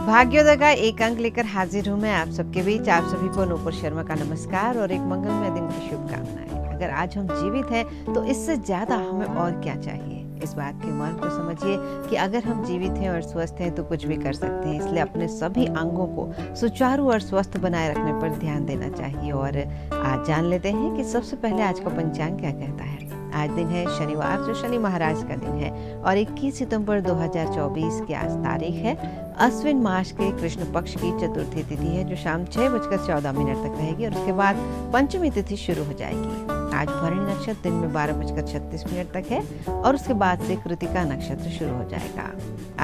भाग्योदय का एक अंक लेकर हाजिर हूँ मैं आप सबके बीच। आप सभी को नूपुर शर्मा का नमस्कार और एक मंगलमय दिन की शुभकामनाएं। अगर आज हम जीवित हैं तो इससे ज्यादा हमें और क्या चाहिए। इस बात के मर्म को समझिए कि अगर हम जीवित हैं और स्वस्थ हैं तो कुछ भी कर सकते हैं। इसलिए अपने सभी अंगों को सुचारू और स्वस्थ बनाए रखने पर ध्यान देना चाहिए। और आज जान लेते हैं कि सबसे पहले आज का पंचांग क्या कहता है। आज दिन है शनिवार, जो शनि महाराज का दिन है और 21 सितंबर 2024 की आज तारीख है। अश्विन मास के कृष्ण पक्ष की चतुर्थी तिथि है, जो शाम 6:14 तक रहेगी और उसके बाद पंचमी तिथि शुरू हो जाएगी। आज भरणी नक्षत्र दिन में 12:36 तक है और उसके बाद से कृतिका नक्षत्र शुरू हो जाएगा।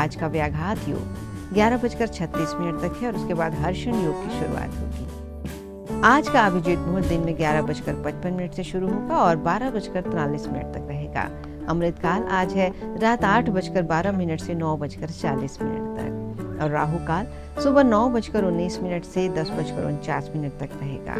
आज का व्याघात योग 11:36 तक है और उसके बाद हर्षण योग की शुरुआत होगी। आज का अभिजीत मुहूर्त दिन में 11:55 से शुरू होगा और 12:43 तक रहेगा। अमृत काल आज है रात 8:12 से 9:40 तक और राहु काल सुबह 9:19 से 10:49 तक रहेगा।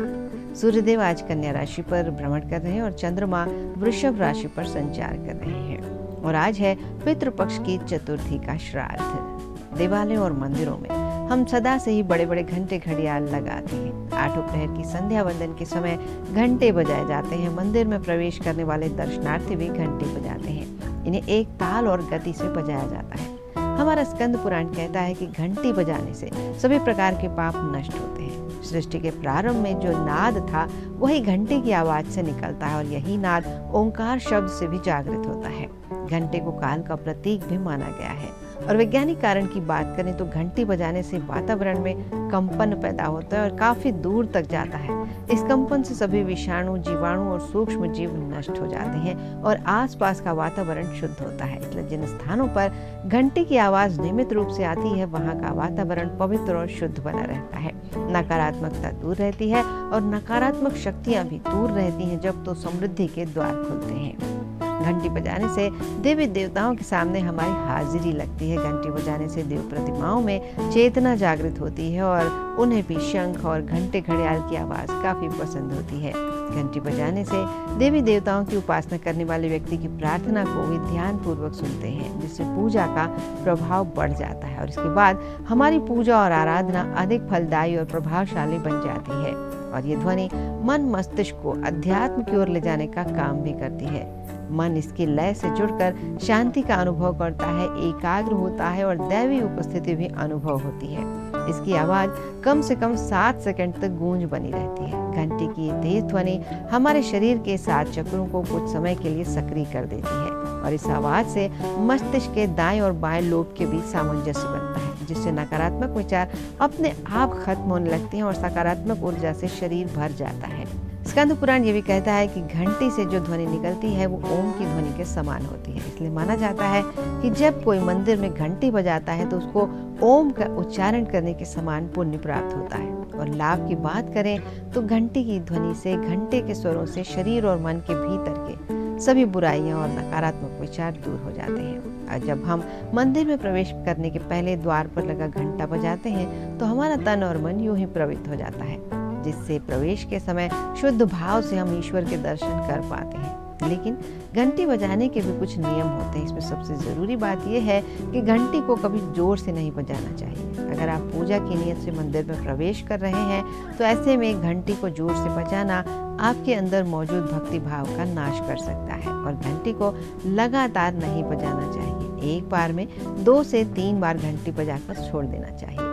सूर्यदेव आज कन्या राशि पर भ्रमण कर रहे हैं और चंद्रमा वृषभ राशि पर संचार कर रहे हैं। और आज है पितृपक्ष की चतुर्थी का श्राद्ध। देवालयों और मंदिरों में हम सदा से ही बड़े बड़े घंटे घड़ियाल लगाते हैं। आठों प्रहर की संध्या वंदन के समय घंटे बजाए जाते हैं। मंदिर में प्रवेश करने वाले दर्शनार्थी भी घंटे बजाते हैं। इन्हें एक ताल और गति से बजाया जाता है। हमारा स्कंद पुराण कहता है कि घंटी बजाने से सभी प्रकार के पाप नष्ट होते हैं। सृष्टि के प्रारंभ में जो नाद था वही घंटे की आवाज से निकलता है और यही नाद ओंकार शब्द से भी जागृत होता है। घंटे को काल का प्रतीक भी माना गया है। और वैज्ञानिक कारण की बात करें तो घंटी बजाने से वातावरण में कंपन पैदा होता है और काफी दूर तक जाता है। इस कंपन से सभी विषाणु, जीवाणु और सूक्ष्म जीव नष्ट हो जाते हैं और आसपास का वातावरण शुद्ध होता है। इसलिए जिन स्थानों पर घंटी की आवाज नियमित रूप से आती है वहां का वातावरण पवित्र और शुद्ध बना रहता है। नकारात्मकता दूर रहती है और नकारात्मक शक्तियां भी दूर रहती हैं। जब तो समृद्धि के द्वार खुलते हैं। घंटी बजाने से देवी देवताओं के सामने हमारी हाजिरी लगती है। घंटी बजाने से देव प्रतिमाओं में चेतना जागृत होती है और उन्हें भी शंख और घंटे घड़ियाल की आवाज काफी पसंद होती है। घंटी बजाने से देवी देवताओं की उपासना करने वाले व्यक्ति की प्रार्थना को भी ध्यान पूर्वक सुनते हैं, जिससे पूजा का प्रभाव बढ़ जाता है और इसके बाद हमारी पूजा और आराधना अधिक फलदायी और प्रभावशाली बन जाती है। और ये ध्वनि मन मस्तिष्क को अध्यात्म की ओर ले जाने का काम भी करती है। मन इसकी लय से जुड़कर शांति का अनुभव करता है, एकाग्र होता है और दैवी उपस्थिति भी अनुभव होती है। इसकी आवाज कम से कम 7 सेकंड तक गूंज बनी रहती है। घंटी की तेज ध्वनि हमारे शरीर के 7 चक्रों को कुछ समय के लिए सक्रिय कर देती है और इस आवाज से मस्तिष्क के दाएं और बाएं लोब के बीच सामंजस्य बनता है, जिससे नकारात्मक विचार अपने आप खत्म होने लगते हैं और सकारात्मक ऊर्जा से शरीर भर जाता है। स्कंद पुराण ये भी कहता है कि घंटी से जो ध्वनि निकलती है वो ओम की ध्वनि के समान होती है। इसलिए माना जाता है कि जब कोई मंदिर में घंटी बजाता है तो उसको ओम का उच्चारण करने के समान पुण्य प्राप्त होता है। और लाभ की बात करें तो घंटी की ध्वनि से, घंटे के स्वरों से शरीर और मन के भीतर के सभी बुराइयां और नकारात्मक विचार दूर हो जाते हैं। और जब हम मंदिर में प्रवेश करने के पहले द्वार पर लगा घंटा बजाते हैं तो हमारा तन और मन यूं ही पवित्र हो जाता है, जिससे प्रवेश के समय शुद्ध भाव से हम ईश्वर के दर्शन कर पाते हैं। लेकिन घंटी बजाने के भी कुछ नियम होते हैं। इसमें सबसे जरूरी बात यह है कि घंटी को कभी जोर से नहीं बजाना चाहिए। अगर आप पूजा की नियत से मंदिर में प्रवेश कर रहे हैं तो ऐसे में घंटी को जोर से बजाना आपके अंदर मौजूद भक्ति भाव का नाश कर सकता है। और घंटी को लगातार नहीं बजाना चाहिए। एक बार में 2 से 3 बार घंटी बजाकर छोड़ देना चाहिए।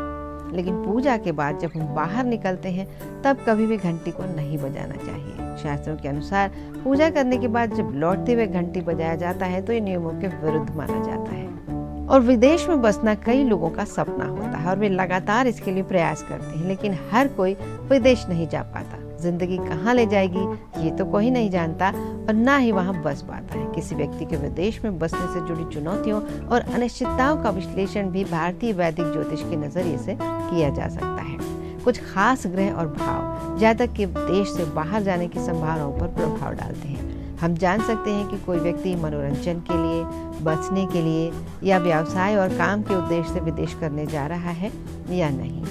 लेकिन पूजा के बाद जब हम बाहर निकलते हैं तब कभी भी घंटी को नहीं बजाना चाहिए। शास्त्रों के अनुसार पूजा करने के बाद जब लौटते हुए घंटी बजाया जाता है तो ये नियमों के विरुद्ध माना जाता है। और विदेश में बसना कई लोगों का सपना होता है और वे लगातार इसके लिए प्रयास करते हैं, लेकिन हर कोई विदेश नहीं जा पाता। जिंदगी कहाँ ले जाएगी ये तो कोई नहीं जानता और ना ही वहाँ बस पाता है। किसी व्यक्ति के विदेश में बसने से जुड़ी चुनौतियों और अनिश्चितताओं का विश्लेषण भी भारतीय वैदिक ज्योतिष के नजरिए से किया जा सकता है। कुछ खास ग्रह और भाव जातक के देश से बाहर जाने की संभावनाओं पर प्रभाव डालते हैं। हम जान सकते हैं कि कोई व्यक्ति मनोरंजन के लिए, बचने के लिए या व्यवसाय और काम के उद्देश्य से विदेश करने जा रहा है या नहीं।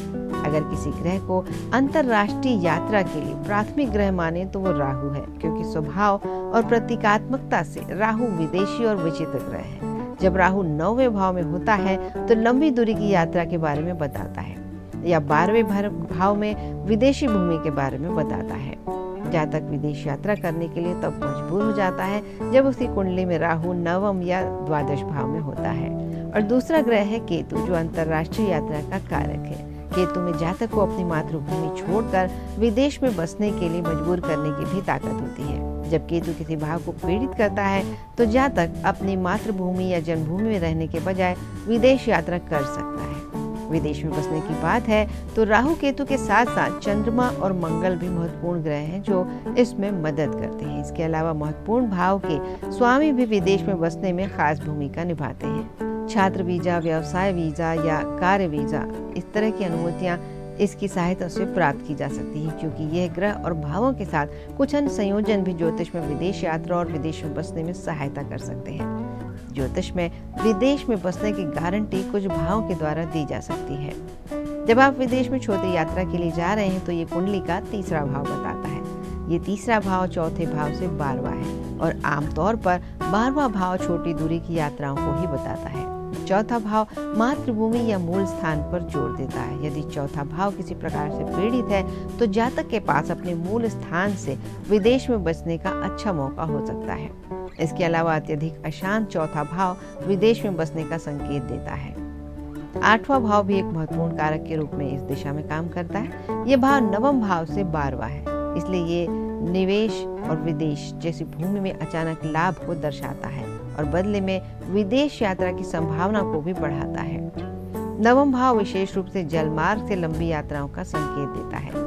अगर किसी ग्रह को अंतरराष्ट्रीय यात्रा के लिए प्राथमिक ग्रह माने तो वो राहु है, क्योंकि स्वभाव और प्रतीकात्मकता से राहु विदेशी और विचित्र ग्रह है। जब राहु 9वें भाव में होता है तो लंबी दूरी की यात्रा के बारे में बताता है, या 12वें भाव में विदेशी भूमि के बारे में बताता है। जातक विदेश यात्रा करने के लिए तब मजबूर हो जाता है जब उसकी कुंडली में राहु 9वें या द्वादश भाव में होता है। और दूसरा ग्रह है केतु, जो अंतर्राष्ट्रीय यात्रा का कारक है। केतु में जातक को अपनी मातृभूमि छोड़कर विदेश में बसने के लिए मजबूर करने की भी ताकत होती है। जब केतु किसी भाव को पीड़ित करता है तो जातक अपनी मातृभूमि या जन्मभूमि में रहने के बजाय विदेश यात्रा कर सकता है। विदेश में बसने की बात है तो राहु केतु के साथ साथ चंद्रमा और मंगल भी महत्वपूर्ण ग्रह हैं जो इसमें मदद करते हैं। इसके अलावा महत्वपूर्ण भाव के स्वामी भी विदेश में बसने में खास भूमिका निभाते हैं। छात्र वीजा, व्यवसाय वीजा या कार्य वीजा, इस तरह की अनुमतियां इसकी सहायता से प्राप्त की जा सकती है, क्योंकि यह ग्रह और भावों के साथ कुछ अन्य संयोजन भी ज्योतिष में विदेश यात्रा और विदेश में बसने में सहायता कर सकते हैं। ज्योतिष में विदेश में बसने की गारंटी कुछ भावों के द्वारा दी जा सकती है। जब आप विदेश में छोटी यात्रा के लिए जा रहे हैं तो ये कुंडली का तीसरा भाव बताता है। ये तीसरा भाव चौथे भाव से 12वां है और आमतौर पर 12वां भाव छोटी दूरी की यात्राओं को ही बताता है। चौथा भाव मातृभूमि या मूल स्थान पर जोर देता है। यदि चौथा भाव किसी प्रकार से पीड़ित है तो जातक के पास अपने मूल स्थान से विदेश में बसने का अच्छा मौका हो सकता है। इसके अलावा अत्यधिक अशांत चौथा भाव विदेश में बसने का संकेत देता है। 8वां भाव भी एक महत्वपूर्ण कारक के रूप में इस दिशा में काम करता है। ये भाव 9वें भाव से 12वां है, इसलिए ये निवेश और विदेश जैसी भूमि में अचानक लाभ को दर्शाता है और बदले में विदेश यात्रा की संभावना को भी बढ़ाता है। 9वां भाव विशेष रूप से जलमार्ग से लंबी यात्राओं का संकेत देता है।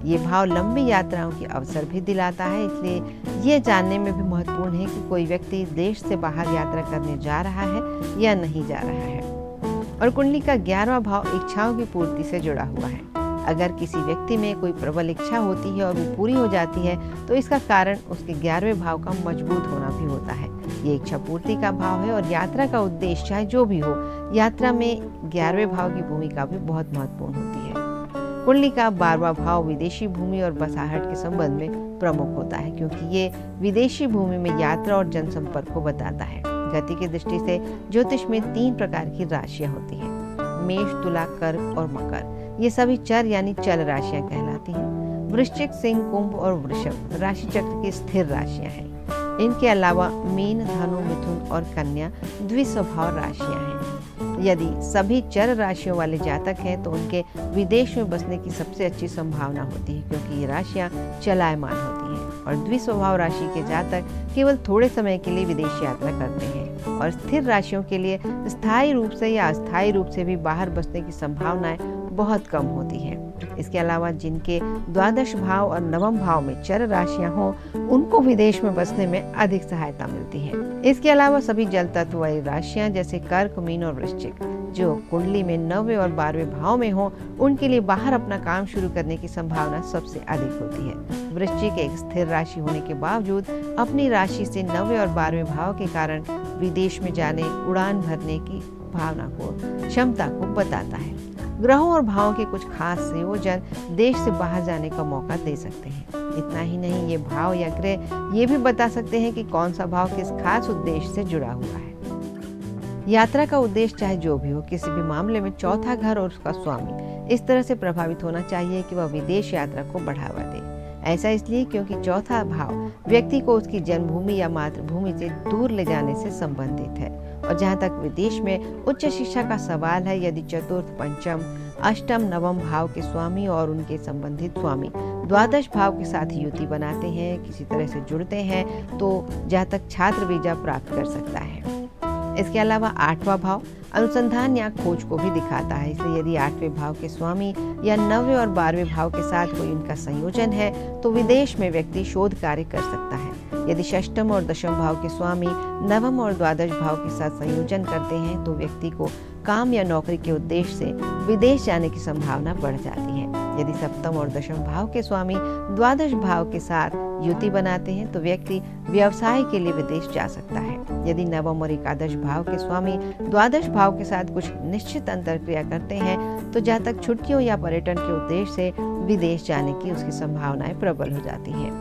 ये भाव लंबी यात्राओं की अवसर भी दिलाता है, इसलिए ये जानने में भी महत्वपूर्ण है कि कोई व्यक्ति देश से बाहर यात्रा करने जा रहा है या नहीं जा रहा है। और कुंडली का 11वां भाव इच्छाओं की पूर्ति से जुड़ा हुआ है। अगर किसी व्यक्ति में कोई प्रबल इच्छा होती है और वो पूरी हो जाती है तो इसका कारण उसके 11वें भाव का मजबूत होना भी होता है। ये इच्छा पूर्ति का भाव है और यात्रा का उद्देश्य चाहे जो भी हो, यात्रा में 11वें भाव की भूमिका भी बहुत महत्वपूर्ण होती है। कुंडली का 12वां भाव विदेशी भूमि और बसाहट के संबंध में प्रमुख होता है, क्योंकि ये विदेशी भूमि में यात्रा और जनसंपर्क को बताता है। गति की दृष्टि से ज्योतिष में 3 प्रकार की राशियां होती हैं, मेष, तुला, कर्क और मकर। ये सभी चर यानी चल राशियां कहलाती हैं। वृश्चिक, सिंह, कुंभ और वृषभ राशि चक्र की स्थिर राशियां हैं। इनके अलावा मीन, धनु, मिथुन और कन्या द्विस्वभाव राशियां हैं। यदि सभी चर राशियों वाले जातक हैं तो उनके विदेश में बसने की सबसे अच्छी संभावना होती है, क्योंकि ये राशियां चलायमान होती हैं। और द्विस्वभाव राशि के जातक केवल थोड़े समय के लिए विदेश यात्रा करते हैं और स्थिर राशियों के लिए स्थायी रूप से या अस्थायी रूप से भी बाहर बसने की संभावनाएं बहुत कम होती है। इसके अलावा जिनके द्वादश भाव और 9वें भाव में चर राशियां हों, उनको विदेश में बसने में अधिक सहायता मिलती है। इसके अलावा सभी जल तत्व वाली राशियां जैसे कर्क, मीन और वृश्चिक जो कुंडली में 9वें और 12वें भाव में हो, उनके लिए बाहर अपना काम शुरू करने की संभावना सबसे अधिक होती है। वृश्चिक एक स्थिर राशि होने के बावजूद अपनी राशि से 9वें और 12वें भाव के कारण विदेश में जाने, उड़ान भरने की भावना को, क्षमता को बताता है। ग्रहों और भावों के कुछ खास संयोजन देश से बाहर जाने का मौका दे सकते हैं। इतना ही नहीं, ये भाव या ग्रह ये भी बता सकते हैं कि कौन सा भाव किस खास उद्देश्य से जुड़ा हुआ है। यात्रा का उद्देश्य चाहे जो भी हो, किसी भी मामले में चौथा घर और उसका स्वामी इस तरह से प्रभावित होना चाहिए कि वह विदेश यात्रा को बढ़ावा दे। ऐसा इसलिए क्योंकि चौथा भाव व्यक्ति को उसकी जन्मभूमि या मातृभूमि से दूर ले जाने से संबंधित है। और जहाँ तक विदेश में उच्च शिक्षा का सवाल है, यदि चतुर्थ, पंचम, अष्टम, 9वें भाव के स्वामी और उनके संबंधित स्वामी द्वादश भाव के साथ युति बनाते हैं, किसी तरह से जुड़ते हैं, तो जातक छात्र वीजा प्राप्त कर सकता है। इसके अलावा 8वां भाव अनुसंधान या खोज को भी दिखाता है, इसलिए यदि 8वें भाव के स्वामी या 9वें और 12वें भाव के साथ कोई उनका संयोजन है तो विदेश में व्यक्ति शोध कार्य कर सकता है। यदि षष्टम और दशम भाव के स्वामी 9वें और द्वादश भाव के साथ संयोजन करते हैं तो व्यक्ति को काम या नौकरी के उद्देश्य से विदेश जाने की संभावना बढ़ जाती है। यदि सप्तम और दशम भाव के स्वामी द्वादश भाव के साथ युति बनाते हैं तो व्यक्ति व्यवसाय के लिए विदेश जा सकता है। यदि 9वें और एकादश भाव के स्वामी द्वादश भाव के साथ कुछ निश्चित अंतरक्रिया करते हैं तो जातक छुट्टियों या पर्यटन के उद्देश्य से विदेश जाने की उसकी संभावनाएं प्रबल हो जाती हैं।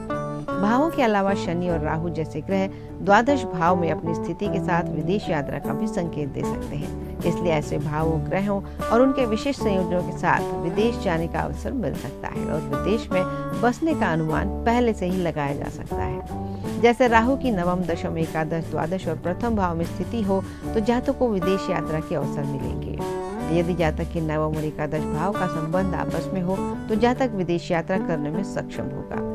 भावों के अलावा शनि और राहु जैसे ग्रह द्वादश भाव में अपनी स्थिति के साथ विदेश यात्रा का भी संकेत दे सकते हैं। इसलिए ऐसे भावों, ग्रहों और उनके विशेष संयोजनों के साथ विदेश जाने का अवसर मिल सकता है और विदेश में बसने का अनुमान पहले से ही लगाया जा सकता है। जैसे राहु की नवम, दशम, एकादश, द्वादश और प्रथम भाव में स्थिति हो तो जातक को विदेश यात्रा के अवसर मिलेंगे। यदि जातक के नवम और एकादश भाव का संबंध आपस में हो तो जातक विदेश यात्रा करने में सक्षम होगा।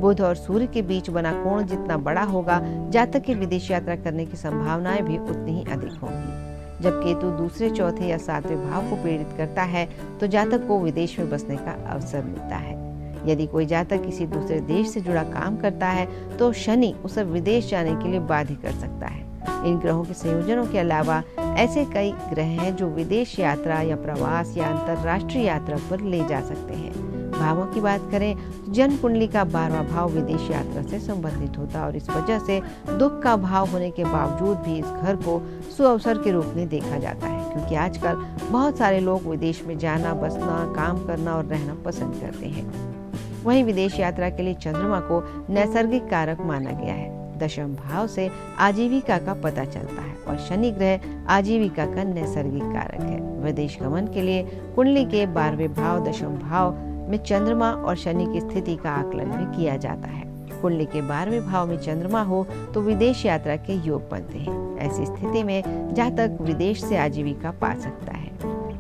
बुध और सूर्य के बीच बना कोण जितना बड़ा होगा, जातक के विदेश यात्रा करने की संभावनाएं भी उतनी ही अधिक होंगी। जब केतु दूसरे, चौथे या सातवें भाव को प्रेरित करता है तो जातक को विदेश में बसने का अवसर मिलता है। यदि कोई जातक किसी दूसरे देश से जुड़ा काम करता है तो शनि उसे विदेश जाने के लिए बाध्य कर सकता है। इन ग्रहों के संयोजनों के अलावा ऐसे कई ग्रह हैं जो विदेश यात्रा या प्रवास या अंतर्राष्ट्रीय यात्रा पर ले जा सकते हैं। भावों की बात करें तो जन्म कुंडली का 12वां भाव विदेश यात्रा से संबंधित होता है और इस वजह से दुख का भाव होने के बावजूद भी इस घर को सुअवसर के रूप में देखा जाता है, क्योंकि आजकल बहुत सारे लोग विदेश में जाना, बसना, काम करना और रहना पसंद करते हैं। वहीं विदेश यात्रा के लिए चंद्रमा को नैसर्गिक कारक माना गया है। दशम भाव से आजीविका का पता चलता है और शनि ग्रह आजीविका का नैसर्गिक कारक है। विदेश गमन के लिए कुंडली के 12वें भाव, दशम भाव में चंद्रमा और शनि की स्थिति का आकलन भी किया जाता है। कुंडली के 12वें भाव में चंद्रमा हो तो विदेश यात्रा के योग बनते हैं। ऐसी स्थिति में जातक विदेश से आजीविका पा सकता है।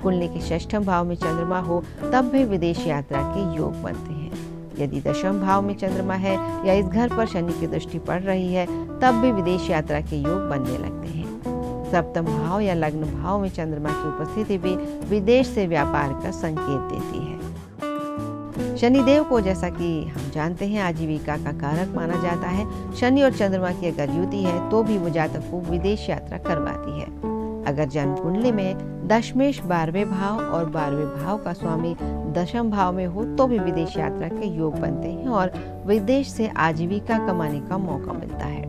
कुंडली के 6ठम भाव में चंद्रमा हो तब भी विदेश यात्रा के योग बनते हैं। यदि दशम भाव में चंद्रमा है या इस घर पर शनि की दृष्टि पड़ रही है तब भी विदेश यात्रा के योग बनने लगते हैं। सप्तम भाव या लग्न भाव में चंद्रमा की उपस्थिति भी विदेश से व्यापार का संकेत देती है। शनिदेव को, जैसा कि हम जानते हैं, आजीविका का कारक माना जाता है। शनि और चंद्रमा की अगर युति है तो भी वो जातक को विदेश यात्रा करवाती है। अगर जन्म कुंडली में दशमेश 12वें भाव और 12वें भाव का स्वामी दशम भाव में हो तो भी विदेश यात्रा के योग बनते हैं और विदेश से आजीविका कमाने का मौका मिलता है।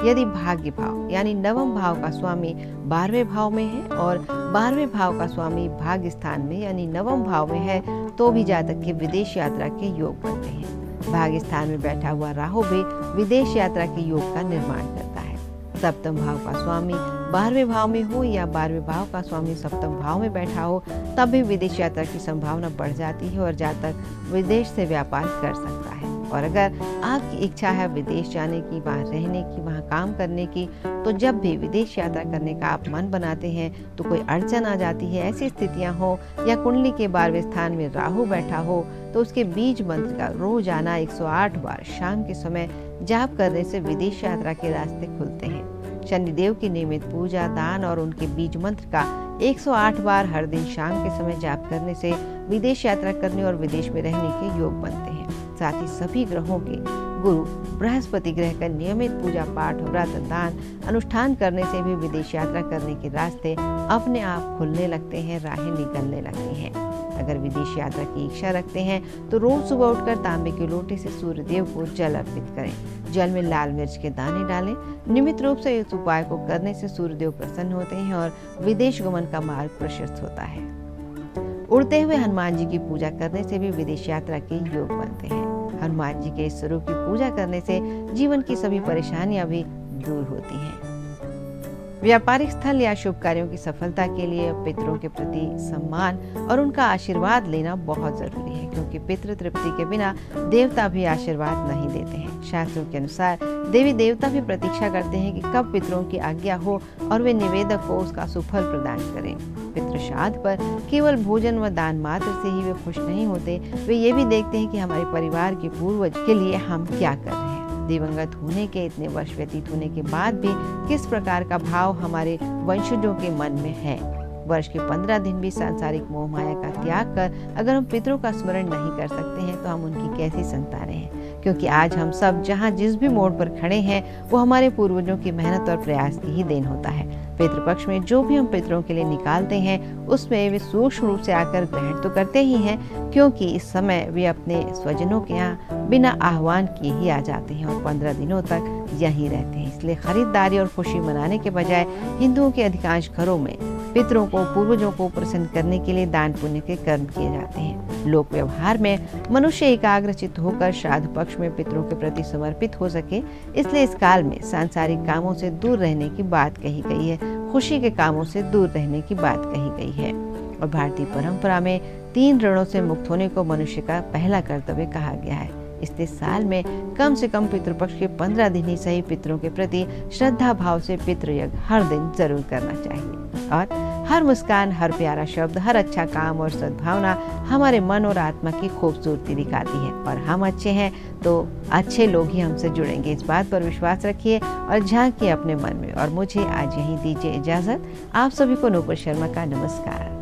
यदि भाग्य भाव यानी नवम भाव का स्वामी 12वें भाव में है और 12वें भाव का स्वामी भाग्य स्थान में यानी नवम भाव में है तो भी जातक के विदेश यात्रा के योग बनते हैं। भाग्य स्थान में बैठा हुआ राहु भी विदेश यात्रा के योग का निर्माण करता है। सप्तम भाव का स्वामी 12वें भाव में हो या 12वें भाव का स्वामी सप्तम भाव में बैठा हो तब भी विदेश यात्रा की संभावना बढ़ जाती है और जातक विदेश से व्यापार कर सकता है। और अगर आपकी इच्छा है विदेश जाने की, वहाँ रहने की, वहाँ काम करने की, तो जब भी विदेश यात्रा करने का आप मन बनाते हैं तो कोई अड़चन आ जाती है, ऐसी स्थितियाँ हो या कुंडली के 12वें स्थान में राहु बैठा हो तो उसके बीज मंत्र का रोजाना 108 बार शाम के समय जाप करने से विदेश यात्रा के रास्ते खुलते हैं। शनिदेव की नियमित पूजा, दान और उनके बीज मंत्र का 108 बार हर दिन शाम के समय जाप करने से विदेश यात्रा करने और विदेश में रहने के योग बनते हैं। साथ ही सभी ग्रहों के गुरु बृहस्पति ग्रह का नियमित पूजा पाठ, व्रत, दान अनुष्ठान करने से भी विदेश यात्रा करने के रास्ते अपने आप खुलने लगते हैं, राहें निकलने लगती हैं। अगर विदेश यात्रा की इच्छा रखते हैं तो रोज सुबह उठकर तांबे के लोटे से सूर्यदेव को जल अर्पित करें। जल में लाल मिर्च के दाने डालें। नियमित रूप से इस उपाय को करने से सूर्यदेव प्रसन्न होते हैं और विदेश गमन का मार्ग प्रशस्त होता है। उड़ते हुए हनुमान जी की पूजा करने से भी विदेश यात्रा के योग बनते हैं। हनुमान जी के इस स्वरूप की पूजा करने से जीवन की सभी परेशानियां भी दूर होती हैं। व्यापारिक स्थल या शुभ कार्यों की सफलता के लिए पितरों के प्रति सम्मान और उनका आशीर्वाद लेना बहुत जरूरी है, क्योंकि पितृ तृप्ति के बिना देवता भी आशीर्वाद नहीं देते हैं। शास्त्रों के अनुसार देवी देवता भी प्रतीक्षा करते हैं कि कब पितरों की आज्ञा हो और वे निवेदक को उसका सुफल प्रदान करें। पितृ श्राद्ध पर केवल भोजन व दान मात्र से ही वे खुश नहीं होते, वे ये भी देखते हैं कि हमारे परिवार के पूर्वज के लिए हम क्या कर रहे हैं। दिवंगत होने के इतने वर्ष व्यतीत होने के बाद भी किस प्रकार का भाव हमारे वंशजों के मन में है। वर्ष के 15 दिन भी सांसारिक मोह माया का त्याग कर अगर हम पितरों का स्मरण नहीं कर सकते हैं तो हम उनकी कैसी संतानें हैं, क्योंकि आज हम सब जहाँ जिस भी मोड़ पर खड़े हैं वो हमारे पूर्वजों की मेहनत और प्रयास की ही देन होता है। पितृपक्ष में जो भी हम पितरों के लिए निकालते हैं उसमें वे सूक्ष्म रूप से आकर ग्रहण तो करते ही हैं, क्योंकि इस समय वे अपने स्वजनों के यहाँ बिना आह्वान किए ही आ जाते हैं और 15 दिनों तक यहीं रहते हैं। इसलिए खरीदारी और खुशी मनाने के बजाय हिंदुओं के अधिकांश घरों में पितरों को, पूर्वजों को प्रसन्न करने के लिए दान पुण्य के कर्म किए जाते हैं। लोक व्यवहार में मनुष्य एकाग्रचित्त होकर श्राद्ध पक्ष में पितरों के प्रति समर्पित हो सके, इसलिए इस काल में सांसारिक कामों से दूर रहने की बात कही गई है, खुशी के कामों से दूर रहने की बात कही गई है। और भारतीय परंपरा में 3 ऋणों से मुक्त होने को मनुष्य का पहला कर्तव्य कहा गया है। इसलिए साल में कम से कम पितृपक्ष के 15 दिन ही सही पितरों के प्रति श्रद्धा भाव से पितृयज्ञ हर दिन जरूर करना चाहिए। और हर मुस्कान, हर प्यारा शब्द, हर अच्छा काम और सद्भावना हमारे मन और आत्मा की खूबसूरती दिखाती है। और हम अच्छे हैं तो अच्छे लोग ही हमसे जुड़ेंगे, इस बात पर विश्वास रखिए और झांकिए अपने मन में। और मुझे आज यहीं दीजिए इजाजत। आप सभी को नूपुर शर्मा का नमस्कार।